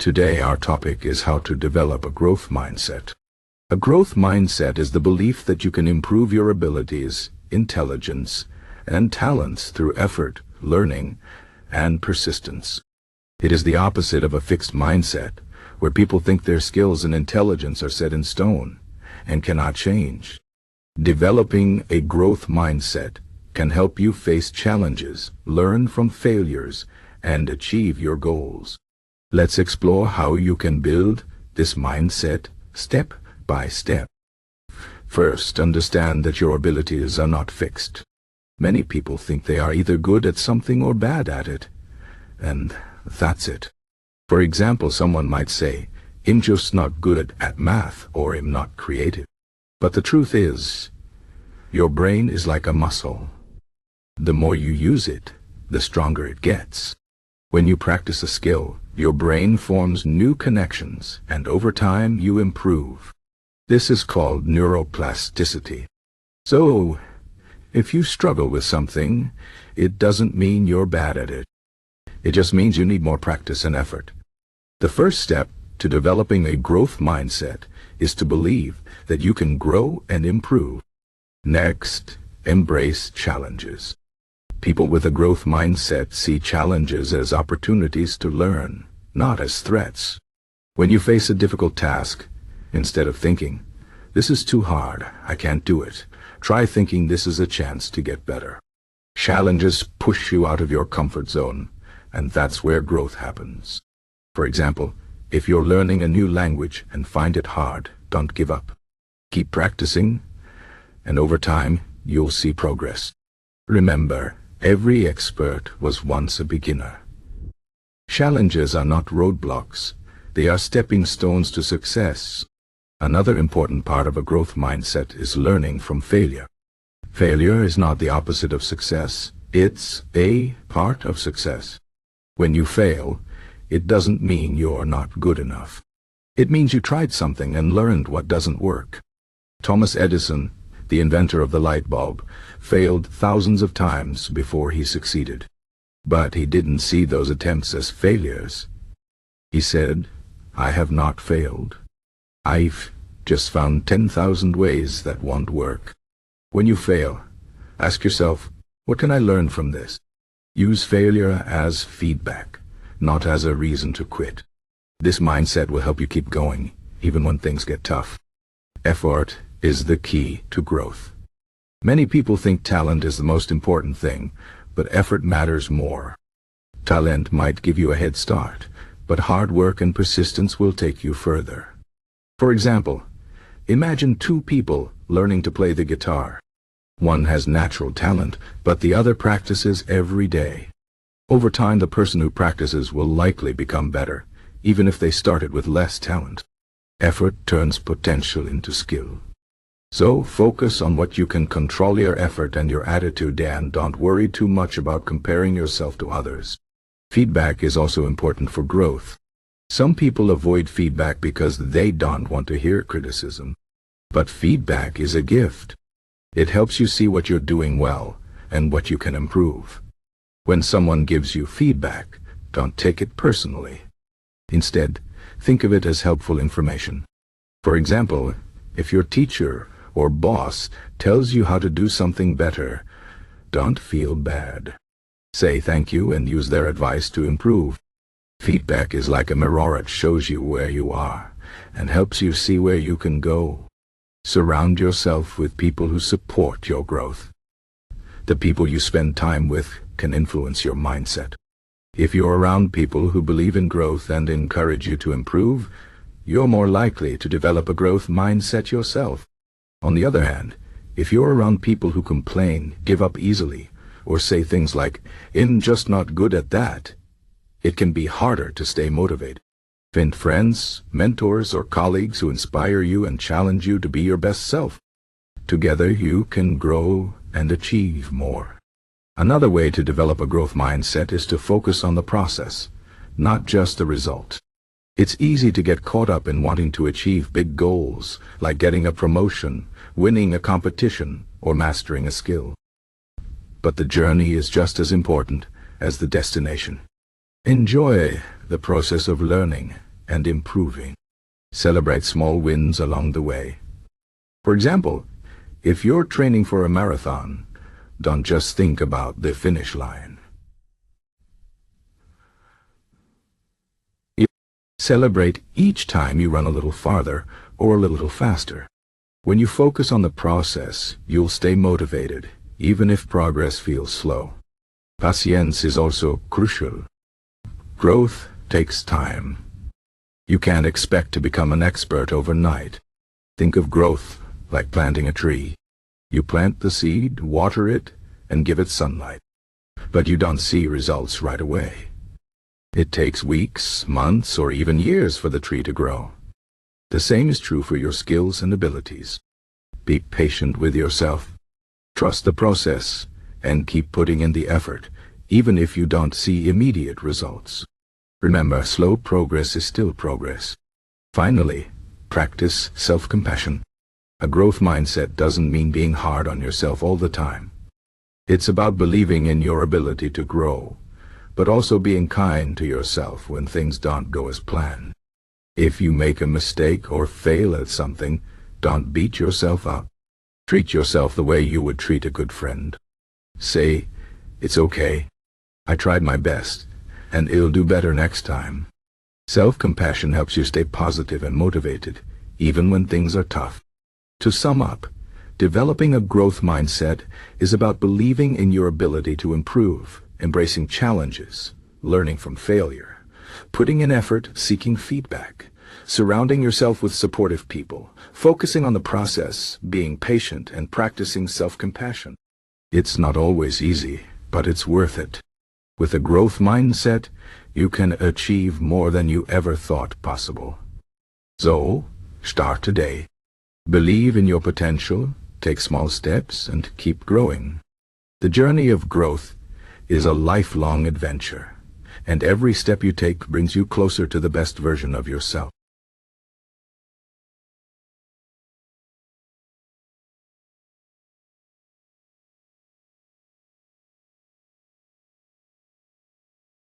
Today our topic is how to develop a growth mindset. A growth mindset is the belief that you can improve your abilities, intelligence, and talents through effort, learning, and persistence. It is the opposite of a fixed mindset, where people think their skills and intelligence are set in stone and cannot change. Developing a growth mindset can help you face challenges, learn from failures, and achieve your goals. Let's explore how you can build this mindset step by step. First, understand that your abilities are not fixed. Many people think they are either good at something or bad at it, and that's it. For example, someone might say, "I'm just not good at math," or "I'm not creative." But the truth is, your brain is like a muscle. The more you use it, the stronger it gets. When you practice a skill, your brain forms new connections, and over time you improve. This is called neuroplasticity. So, if you struggle with something, it doesn't mean you're bad at it. It just means you need more practice and effort. The first step to developing a growth mindset is to believe that you can grow and improve. Next, embrace challenges. People with a growth mindset see challenges as opportunities to learn, not as threats. When you face a difficult task, instead of thinking, "This is too hard, I can't do it," try thinking, "This is a chance to get better." Challenges push you out of your comfort zone, and that's where growth happens. For example, if you're learning a new language and find it hard, don't give up. Keep practicing, and over time, you'll see progress. Remember, every expert was once a beginner. Challenges are not roadblocks. They are stepping stones to success. Another important part of a growth mindset is learning from failure. Failure is not the opposite of success. It's a part of success. When you fail, it doesn't mean you're not good enough. It means you tried something and learned what doesn't work. Thomas Edison, the inventor of the light bulb, failed thousands of times before he succeeded. But he didn't see those attempts as failures. He said, "I have not failed. I've just found 10,000 ways that won't work." When you fail, ask yourself, what can I learn from this? Use failure as feedback, not as a reason to quit. This mindset will help you keep going, even when things get tough. Effort is the key to growth. Many people think talent is the most important thing, but effort matters more. Talent might give you a head start, but hard work and persistence will take you further. For example, imagine two people learning to play the guitar. One has natural talent, but the other practices every day. Over time, the person who practices will likely become better, even if they started with less talent. Effort turns potential into skill. So focus on what you can control, your effort and your attitude, and don't worry too much about comparing yourself to others. Feedback is also important for growth. Some people avoid feedback because they don't want to hear criticism. But feedback is a gift. It helps you see what you're doing well and what you can improve. When someone gives you feedback, don't take it personally. Instead, think of it as helpful information. For example, if your teacher or boss tells you how to do something better, don't feel bad. Say thank you and use their advice to improve. Feedback is like a mirror. It shows you where you are and helps you see where you can go. Surround yourself with people who support your growth. The people you spend time with can influence your mindset. If you're around people who believe in growth and encourage you to improve, you're more likely to develop a growth mindset yourself. On the other hand, if you're around people who complain, give up easily, or say things like, "I'm just not good at that," it can be harder to stay motivated. Find friends, mentors, or colleagues who inspire you and challenge you to be your best self. Together you can grow and achieve more. Another way to develop a growth mindset is to focus on the process, not just the result. It's easy to get caught up in wanting to achieve big goals, like getting a promotion, winning a competition, or mastering a skill. But the journey is just as important as the destination. Enjoy the process of learning and improving. Celebrate small wins along the way. For example, if you're training for a marathon, don't just think about the finish line. Celebrate each time you run a little farther or a little faster. When you focus on the process, you'll stay motivated, even if progress feels slow. Patience is also crucial. Growth takes time. You can't expect to become an expert overnight. Think of growth like planting a tree. You plant the seed, water it, and give it sunlight. But you don't see results right away. It takes weeks, months, or even years for the tree to grow. The same is true for your skills and abilities. Be patient with yourself. Trust the process, and keep putting in the effort, even if you don't see immediate results. Remember, slow progress is still progress. Finally, practice self-compassion. A growth mindset doesn't mean being hard on yourself all the time. It's about believing in your ability to grow, but also being kind to yourself when things don't go as planned. If you make a mistake or fail at something, don't beat yourself up. Treat yourself the way you would treat a good friend. Say, "It's okay. I tried my best, and it'll do better next time." Self-compassion helps you stay positive and motivated, even when things are tough. To sum up, developing a growth mindset is about believing in your ability to improve, embracing challenges, learning from failure, putting in effort, seeking feedback, surrounding yourself with supportive people, focusing on the process, being patient, and practicing self-compassion. It's not always easy, but it's worth it. With a growth mindset, you can achieve more than you ever thought possible. So, start today. Believe in your potential, take small steps, and keep growing. The journey of growth is a lifelong adventure, and every step you take brings you closer to the best version of yourself.